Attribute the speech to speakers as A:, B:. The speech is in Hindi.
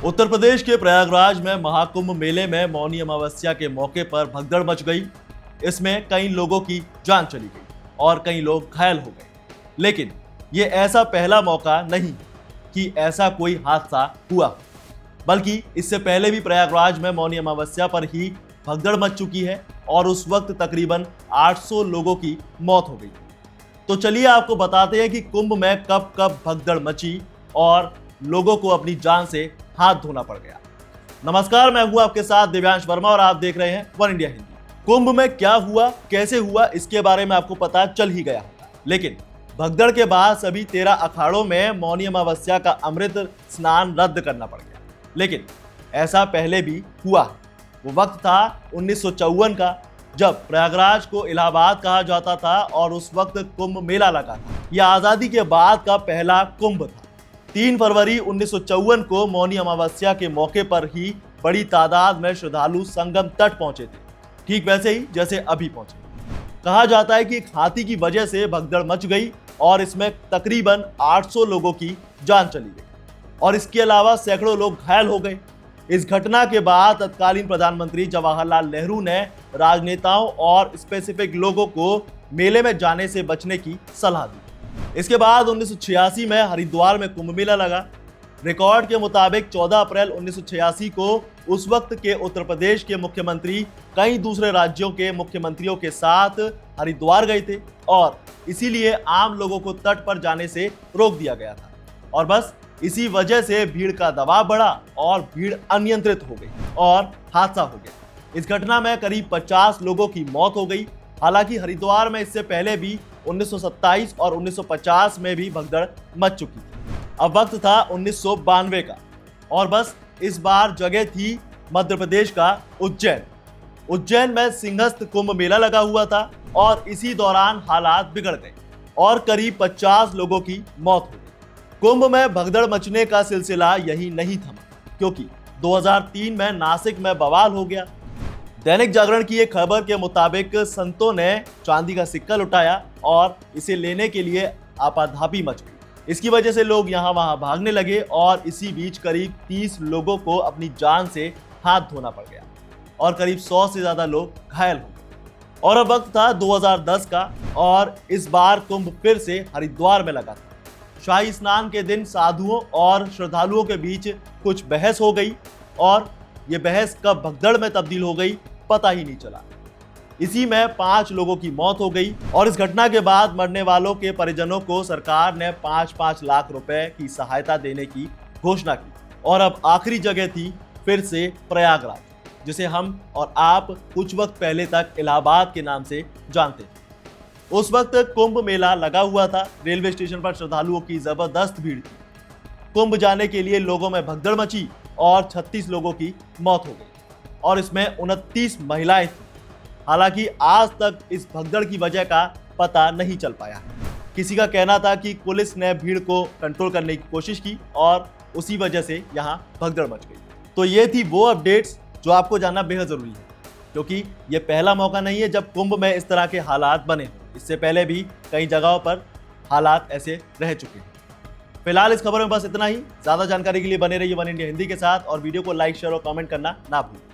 A: उत्तर प्रदेश के प्रयागराज में महाकुंभ मेले में मौनी अमावस्या के मौके पर भगदड़ मच गई। इसमें कई लोगों की जान चली गई और कई लोग घायल हो गए। लेकिन ये ऐसा पहला मौका नहीं कि ऐसा कोई हादसा हुआ, बल्कि इससे पहले भी प्रयागराज में मौनी अमावस्या पर ही भगदड़ मच चुकी है और उस वक्त तकरीबन 800 लोगों की मौत हो गई। तो चलिए आपको बताते हैं कि कुंभ में कब कब भगदड़ मची और लोगों को अपनी जान से हाथ धोना पड़ गया। नमस्कार, मैं हूं आपके साथ दिव्यांश वर्मा और आप देख रहे हैं वन इंडिया हिंदी। कुंभ में क्या हुआ, कैसे हुआ, इसके बारे में आपको पता चल ही गया होगा। लेकिन भगदड़ के बाद सभी 13 अखाड़ों में मौनी अमावस्या का अमृत स्नान रद्द करना पड़ गया। लेकिन ऐसा पहले भी हुआ। वो वक्त था 1954 का, जब प्रयागराज को इलाहाबाद कहा जाता था और उस वक्त कुंभ मेला लगा था। यह आजादी के बाद का पहला कुंभ था। 3 फरवरी 1954 को मौनी अमावस्या के मौके पर ही बड़ी तादाद में श्रद्धालु संगम तट पहुंचे थे, ठीक वैसे ही जैसे अभी पहुंचे। कहा जाता है कि एक हाथी की वजह से भगदड़ मच गई और इसमें तकरीबन 800 लोगों की जान चली गई और इसके अलावा सैकड़ों लोग घायल हो गए। इस घटना के बाद तत्कालीन प्रधानमंत्री जवाहरलाल नेहरू ने राजनेताओं और स्पेसिफिक लोगों को मेले में जाने से बचने की सलाह दी। इसके बाद 1986 में हरिद्वार में कुंभ मेला लगा। रिकॉर्ड के मुताबिक 14 अप्रैल 1986 को उस वक्त के उत्तर प्रदेश के मुख्यमंत्री कई दूसरे राज्यों के मुख्यमंत्रियों के साथ हरिद्वार गए थे और इसीलिए आम लोगों को तट पर जाने से रोक दिया गया था। और बस इसी वजह से भीड़ का दबाव बढ़ा और भीड़ अनियंत्रित हो गई और हादसा हो गया। इस घटना में करीब 50 लोगों की मौत हो गई। हालांकि हरिद्वार में इससे पहले भी 1927 और 1950 में भी भगदड़ मच चुकी थी। अब वक्त था 1992 का और बस इस बार जगह थी मध्य प्रदेश का उज्जैन। उज्जैन में सिंहस्थ कुंभ मेला लगा हुआ था और इसी दौरान हालात बिगड़ गए और करीब 50 लोगों की मौत हो गई। कुंभ में भगदड़ मचने का सिलसिला यही नहीं थमा, क्योंकि 2003 में नासिक में बवाल हो गया। दैनिक जागरण की एक खबर के मुताबिक संतों ने चांदी का सिक्का लुटाया और इसे लेने के लिए आपाधापी मच गई। इसकी वजह से लोग यहाँ वहां भागने लगे और इसी बीच करीब 30 लोगों को अपनी जान से हाथ धोना पड़ गया और करीब 100 से ज्यादा लोग घायल हो गए। और अब वक्त था 2010 का और इस बार कुंभ फिर से हरिद्वार में लगा था। शाही स्नान के दिन साधुओं और श्रद्धालुओं के बीच कुछ बहस हो गई और ये बहस कब भगदड़ में तब्दील हो गई पता ही नहीं चला। इसी में 5 लोगों की मौत हो गई और इस घटना के बाद मरने वालों के परिजनों को सरकार ने 5-5 लाख रुपए की सहायता देने की घोषणा की। और अब आखिरी जगह थी फिर से प्रयागराज, जिसे हम और आप कुछ वक्त पहले तक इलाहाबाद के नाम से जानते थे। उस वक्त कुंभ मेला लगा हुआ था। रेलवे स्टेशन पर श्रद्धालुओं की जबरदस्त भीड़ थी। कुंभ जाने के लिए लोगों में भगदड़ मची और 36 लोगों की मौत हो गई और इसमें 29 महिलाएं थीं। हालांकि आज तक इस भगदड़ की वजह का पता नहीं चल पाया। किसी का कहना था कि पुलिस ने भीड़ को कंट्रोल करने की कोशिश की और उसी वजह से यहाँ भगदड़ मच गई। तो ये थी वो अपडेट्स जो आपको जानना बेहद जरूरी है, क्योंकि ये पहला मौका नहीं है जब कुंभ में इस तरह के हालात बने हों। इससे पहले भी कई जगहों पर हालात ऐसे रह चुके हैं। फिलहाल इस खबर में बस इतना ही। ज्यादा जानकारी के लिए बने रहिए वन इंडिया हिंदी के साथ और वीडियो को लाइक, शेयर और कमेंट करना ना भूलें।